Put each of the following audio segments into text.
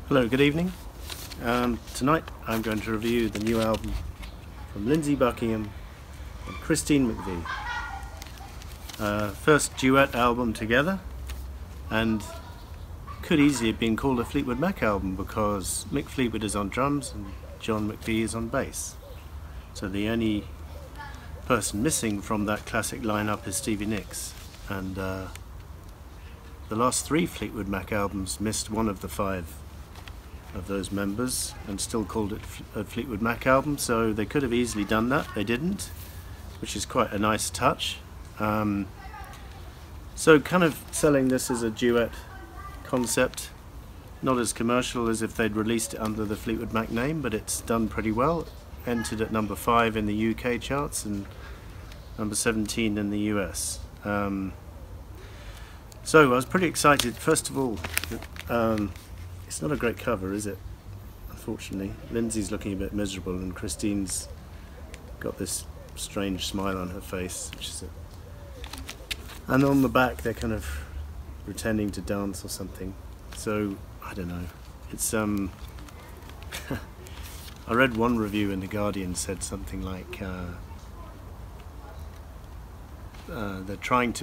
Hello, good evening. Tonight I'm going to review the new album from Lindsey Buckingham and Christine McVie. First duet album together, and could easily have been called a Fleetwood Mac album because Mick Fleetwood is on drums and John McVie is on bass. So the only person missing from that classic lineup is Stevie Nicks, and the last three Fleetwood Mac albums missed one of the five of those members and still called it a Fleetwood Mac album, so they could have easily done that. They didn't, which is quite a nice touch. So kind of selling this as a duet concept, not as commercial as if they'd released it under the Fleetwood Mac name, but it's done pretty well. Entered at number 5 in the UK charts and number 17 in the US. So I was pretty excited. First of all, it's not a great cover, is it? Unfortunately, Lindsey's looking a bit miserable, and Christine's got this strange smile on her face, which is and on the back they're kind of pretending to dance or something. So I don't know. It's I read one review in the Guardian said something like they're trying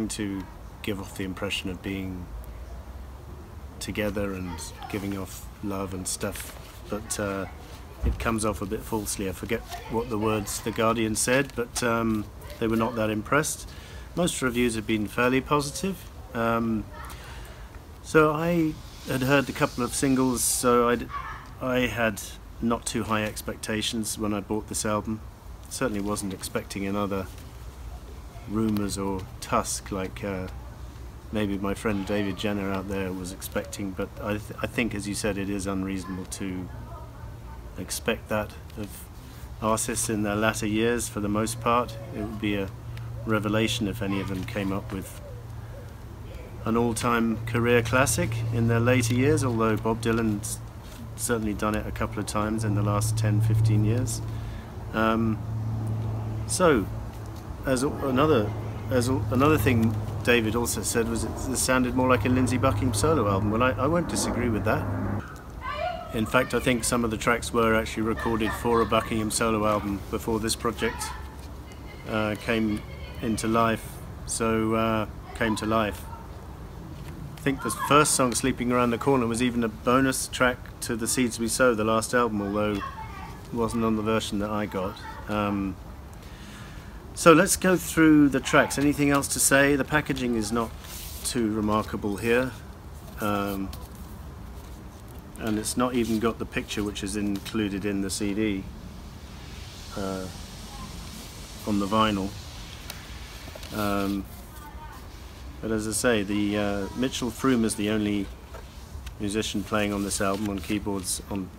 to give off the impression of being together and giving off love and stuff, but it comes off a bit falsely. I forget what the words the Guardian said, but they were not that impressed. Most reviews have been fairly positive. So I had heard a couple of singles, so I had not too high expectations when I bought this album. Certainly wasn't expecting another Rumours or Tusk like maybe my friend David Jenner out there was expecting, but I think, as you said, it is unreasonable to expect that of artists in their latter years. For the most part, it would be a revelation if any of them came up with an all-time career classic in their later years, although Bob Dylan's certainly done it a couple of times in the last 10-15 years. So another thing David also said was it sounded more like a Lindsey Buckingham solo album. Well, I won't disagree with that. In fact, I think some of the tracks were actually recorded for a Buckingham solo album before this project came to life. I think the first song, Sleeping Around the Corner, was even a bonus track to The Seeds We Sow, the last album, although it wasn't on the version that I got. So let's go through the tracks. Anything else to say? The packaging is not too remarkable here, and it's not even got the picture which is included in the CD on the vinyl. But as I say, the Mitchell Froom is the only musician playing on this album on keyboards on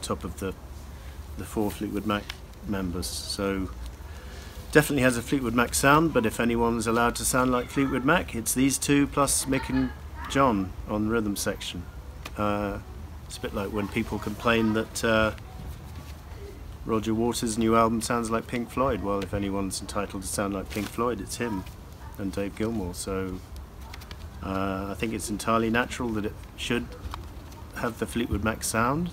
top of the four Fleetwood Mac members. So definitely has a Fleetwood Mac sound, but if anyone's allowed to sound like Fleetwood Mac, it's these two plus Mick and John on rhythm section. It's a bit like when people complain that Roger Waters' new album sounds like Pink Floyd. Well, if anyone's entitled to sound like Pink Floyd, it's him and Dave Gilmour. So I think it's entirely natural that it should have the Fleetwood Mac sound.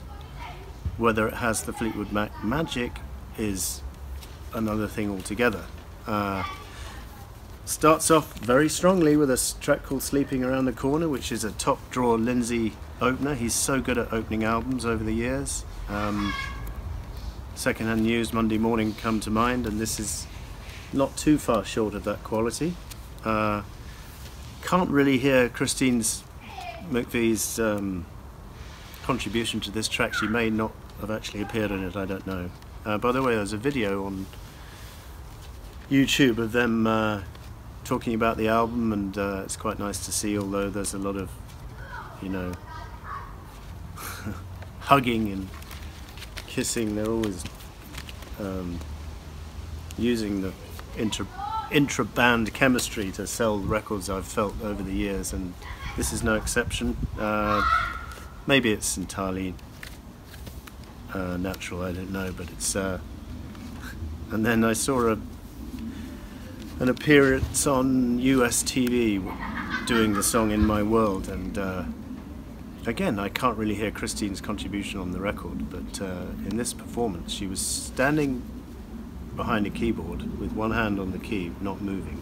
Whether it has the Fleetwood Mac magic is another thing altogether. Starts off very strongly with a track called Sleeping Around the Corner, which is a top drawer Lindsey opener. He's so good at opening albums over the years. Secondhand News, Monday Morning come to mind, and this is not too far short of that quality. Can't really hear Christine McVie's contribution to this track. She may not have actually appeared in it, I don't know. By the way, there's a video on YouTube of them talking about the album, and it's quite nice to see, although there's a lot of, you know, hugging and kissing. They're always using the intra-band chemistry to sell records, I've felt over the years, and this is no exception. Maybe it's entirely natural, I don't know, but it's and then I saw an appearance on US TV doing the song In My World, and again, I can't really hear Christine's contribution on the record, but in this performance she was standing behind a keyboard with one hand on the key, not moving,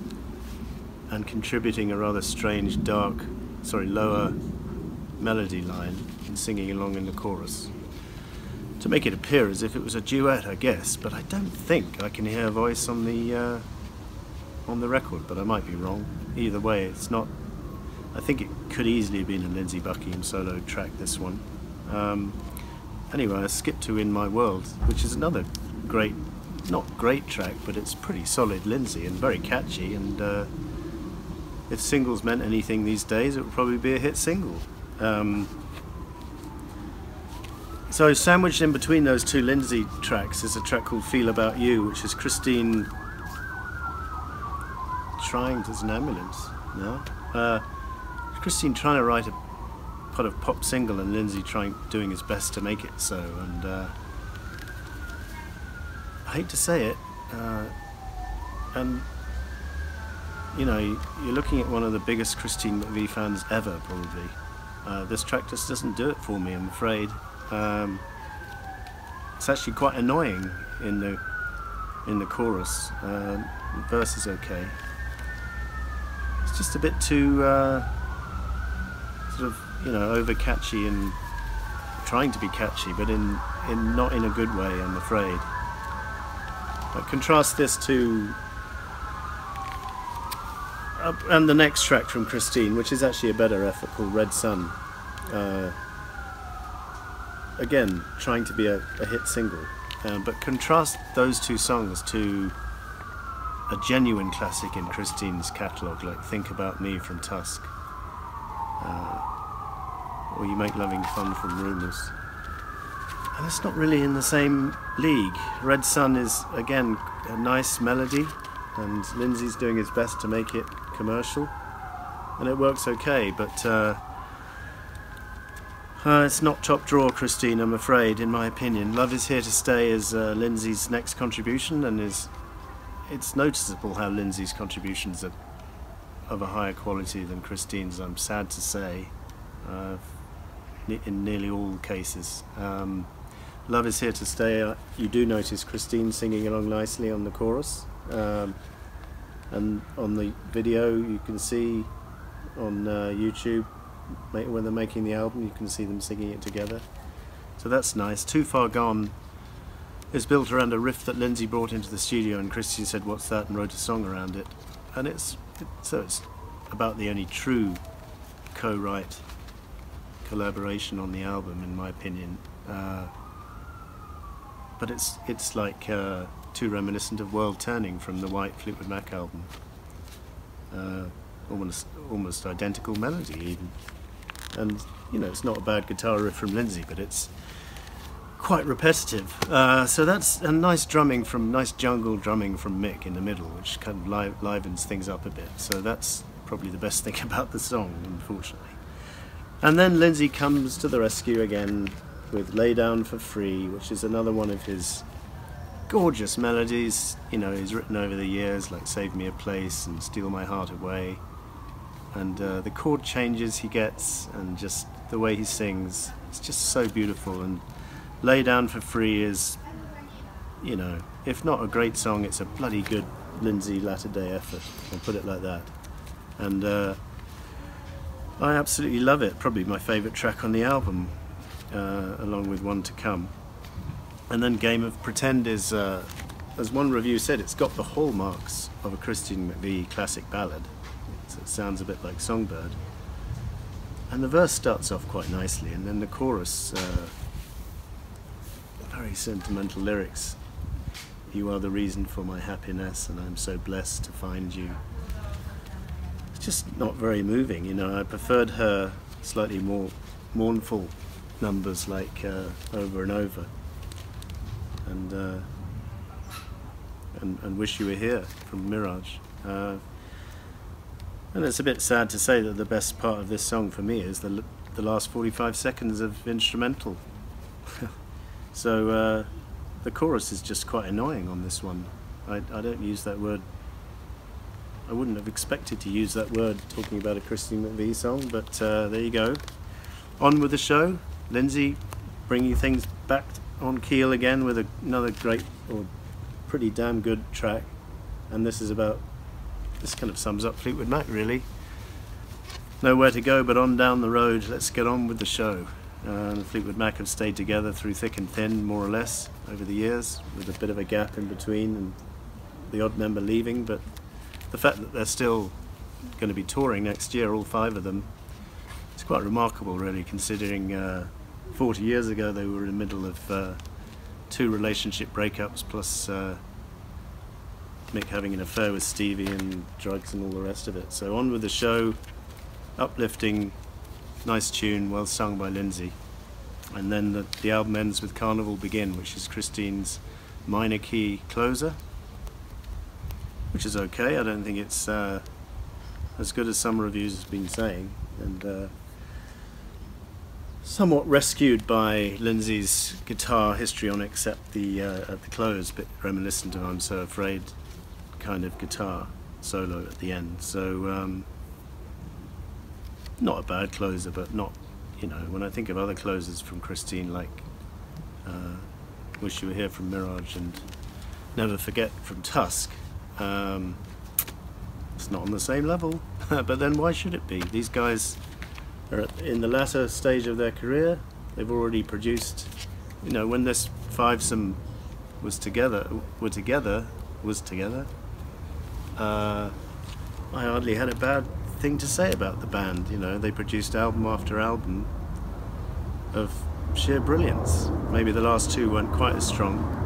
and contributing a rather strange, lower melody line and singing along in the chorus to make it appear as if it was a duet, I guess. But I don't think I can hear a voice on the record, but I might be wrong. Either way, it's not. I think it could easily have been a Lindsey Buckingham solo track, this one. Anyway, I skipped to In My World, which is another great, not great track, but it's pretty solid Lindsey and very catchy, and if singles meant anything these days, it would probably be a hit single. So sandwiched in between those two Lindsey tracks is a track called Feel About You, which is Christine trying, there's an ambulance now. Christine trying to write a kind of pop single and Lindsey doing his best to make it so, and I hate to say it, and you know, you're looking at one of the biggest Christine McVie fans ever, probably. This track just doesn't do it for me, I'm afraid. It's actually quite annoying in the chorus. The verse is okay. It's just a bit too sort of, you know, over catchy and trying to be catchy, but in not in a good way, I'm afraid. But contrast this to and the next track from Christine, which is actually a better effort, called Red Sun. Again, trying to be a hit single, but contrast those two songs to a genuine classic in Christine's catalogue, like Think About Me from Tusk, or You Make Loving Fun from Rumours. And it's not really in the same league. Red Sun is, again, a nice melody, and Lindsey's doing his best to make it commercial, and it works okay, but it's not top draw Christine, I'm afraid, in my opinion. Love Is Here to Stay is Lindsey's next contribution, and it's noticeable how Lindsey's contributions are of a higher quality than Christine's, I'm sad to say, in nearly all cases. Love Is Here to Stay, you do notice Christine singing along nicely on the chorus, and on the video you can see on YouTube, when they're making the album, you can see them singing it together, so that's nice. Too Far Gone is built around a riff that Lindsey brought into the studio, and Christine said, "What's that?" and wrote a song around it, and it's about the only true co-write collaboration on the album, in my opinion. But it's like too reminiscent of World Turning from the White Fleetwood Mac album. Almost identical melody even, and you know, it's not a bad guitar riff from Lindsey, but it's quite repetitive. So that's a nice jungle drumming from Mick in the middle, which kind of livens things up a bit. So that's probably the best thing about the song, unfortunately. And then Lindsey comes to the rescue again with Lay Down for Free, which is another one of his gorgeous melodies. You know, he's written over the years, like Save Me a Place and Steal My Heart Away. And the chord changes he gets, and just the way he sings, it's just so beautiful. And Lay Down for Free is, you know, if not a great song, it's a bloody good Lindsey latter-day effort, I'll put it like that. And I absolutely love it, probably my favourite track on the album, along with One to Come. And then Game of Pretend is, as one review said, it's got the hallmarks of a Christine McVie classic ballad. It sounds a bit like Songbird. And the verse starts off quite nicely, and then the chorus, very sentimental lyrics. You are the reason for my happiness, and I'm so blessed to find you. It's just not very moving, you know. I preferred her slightly more mournful numbers like Over and Over, and Wish You Were Here from Mirage. And it's a bit sad to say that the best part of this song for me is the last 45 seconds of instrumental. So the chorus is just quite annoying on this one. I don't use that word. I wouldn't have expected to use that word talking about a Christine McVie song, but there you go. on with the show. Lindsey bringing things back on keel again with another great, or pretty damn good track. And this kind of sums up Fleetwood Mac, really. Nowhere to go but on down the road. Let's get on with the show. Fleetwood Mac have stayed together through thick and thin, more or less, over the years, with a bit of a gap in between and the odd member leaving. But the fact that they're still going to be touring next year, all 5 of them, it's quite remarkable, really, considering 40 years ago they were in the middle of 2 relationship breakups, plus Mick having an affair with Stevie and drugs and all the rest of it. So on with the show, uplifting, nice tune, well sung by Lindsey. And then the album ends with Carnival Begin, which is Christine's minor key closer, which is okay. I don't think it's as good as some reviews have been saying, and somewhat rescued by Lindsey's guitar histrionics at the close, bit reminiscent of I'm So Afraid kind of guitar solo at the end. So not a bad closer, but not, you know, when I think of other closers from Christine, like Wish You Were Here from Mirage and Never Forget from Tusk, it's not on the same level. But then why should it be? These guys are in the latter stage of their career. They've already produced, you know, when this fivesome was together, I hardly had a bad thing to say about the band. You know, they produced album after album of sheer brilliance. Maybe the last 2 weren't quite as strong.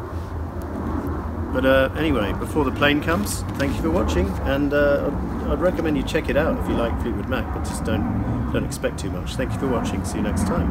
But anyway, before the plane comes, thank you for watching, and I'd recommend you check it out if you like Fleetwood Mac, but just don't expect too much. Thank you for watching. See you next time.